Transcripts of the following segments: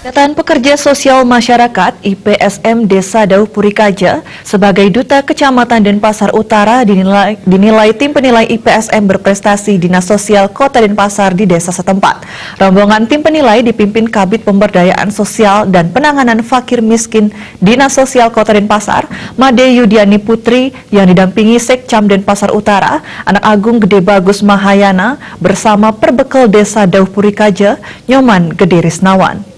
Ikatan Pekerja Sosial Masyarakat IPSM Desa Dauh Purikaja sebagai Duta Kecamatan Denpasar Utara dinilai tim penilai IPSM berprestasi Dinas Sosial Kota Denpasar di desa setempat. Rombongan tim penilai dipimpin Kabid Pemberdayaan Sosial dan Penanganan Fakir Miskin Dinas Sosial Kota Denpasar, Made Yudiani Putri, yang didampingi Sekcam Denpasar Utara, Anak Agung Gede Bagus Mahayana, bersama Perbekal Desa Dauh Purikaja, Nyoman Gede Risnawan.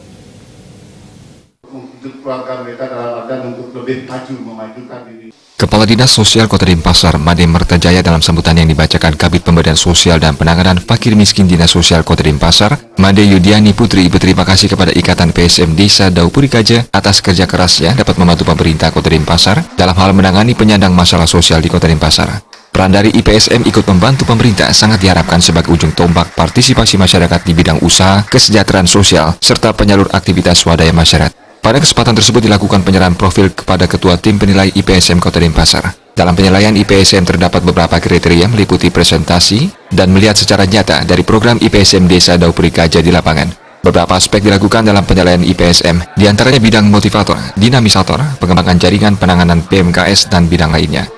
Kepala Dinas Sosial Kota Denpasar, Made Mertajaya, dalam sambutan yang dibacakan Kabid Pemberdayaan Sosial dan Penanganan Fakir Miskin Dinas Sosial Kota Denpasar, Made Yudiani Putri berterima kasih kepada Ikatan PSM Desa Dauh Purikaja atas kerja kerasnya dapat membantu pemerintah Kota Denpasar dalam hal menangani penyandang masalah sosial di Kota Denpasar. Peran dari IPSM ikut membantu pemerintah sangat diharapkan sebagai ujung tombak partisipasi masyarakat di bidang usaha, kesejahteraan sosial, serta penyalur aktivitas swadaya masyarakat. Pada kesempatan tersebut dilakukan penyerahan profil kepada Ketua Tim Penilai IPSM Kota Denpasar. Dalam penilaian IPSM terdapat beberapa kriteria meliputi presentasi dan melihat secara nyata dari program IPSM Desa Dauh Purikaja di lapangan. Beberapa aspek dilakukan dalam penilaian IPSM, diantaranya bidang motivator, dinamisator, pengembangan jaringan penanganan PMKS, dan bidang lainnya.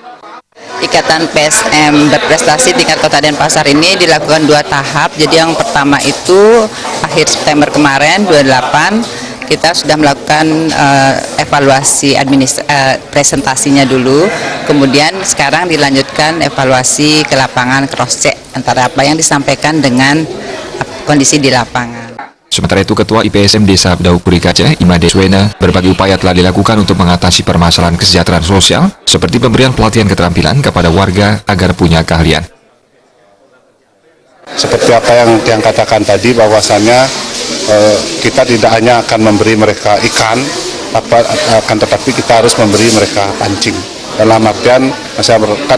Ikatan PSM berprestasi tingkat Kota Denpasar ini dilakukan 2 tahap. Jadi yang pertama itu akhir September kemarin 28 kita sudah melakukan evaluasi presentasinya dulu, kemudian sekarang dilanjutkan evaluasi ke lapangan, cross check antara apa yang disampaikan dengan kondisi di lapangan. Sementara itu, Ketua IPSM Desa Dauh Purikaja, Imade Swena, berbagai upaya telah dilakukan untuk mengatasi permasalahan kesejahteraan sosial, seperti pemberian pelatihan keterampilan kepada warga agar punya keahlian. Seperti apa yang katakan tadi, bahwasannya kita tidak hanya akan memberi mereka ikan, tetapi kita harus memberi mereka pancing. Dalam artian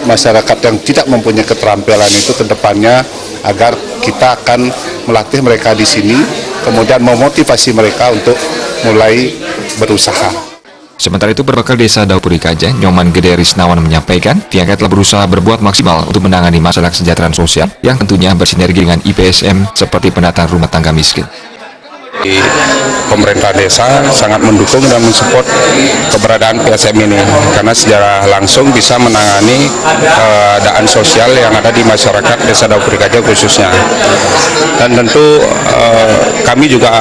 masyarakat yang tidak mempunyai keterampilan itu ke depannya, agar kita akan melatih mereka di sini, kemudian memotivasi mereka untuk mulai berusaha. Sementara itu, Perbekal Desa Dauh Purikaja, Nyoman Gede Risnawan, menyampaikan pihaknya telah berusaha berbuat maksimal untuk menangani masalah kesejahteraan sosial yang tentunya bersinergi dengan IPSM seperti penataan rumah tangga miskin. Pemerintah desa sangat mendukung dan mensupport keberadaan PSM ini, karena secara langsung bisa menangani keadaan sosial yang ada di masyarakat Desa Dauh Purikaja khususnya. Dan tentu kami juga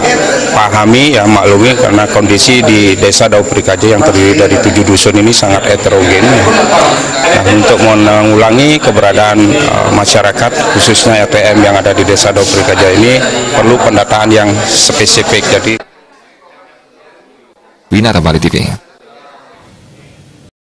pahami, maklumi, karena kondisi di Desa Dauh Purikaja yang terdiri dari 7 dusun ini sangat heterogen. Nah, untuk mengulangi keberadaan masyarakat khususnya RTM yang ada di Desa Dauh Purikaja ini perlu pendataan yang spesifik. Jadi Winata Bali TV.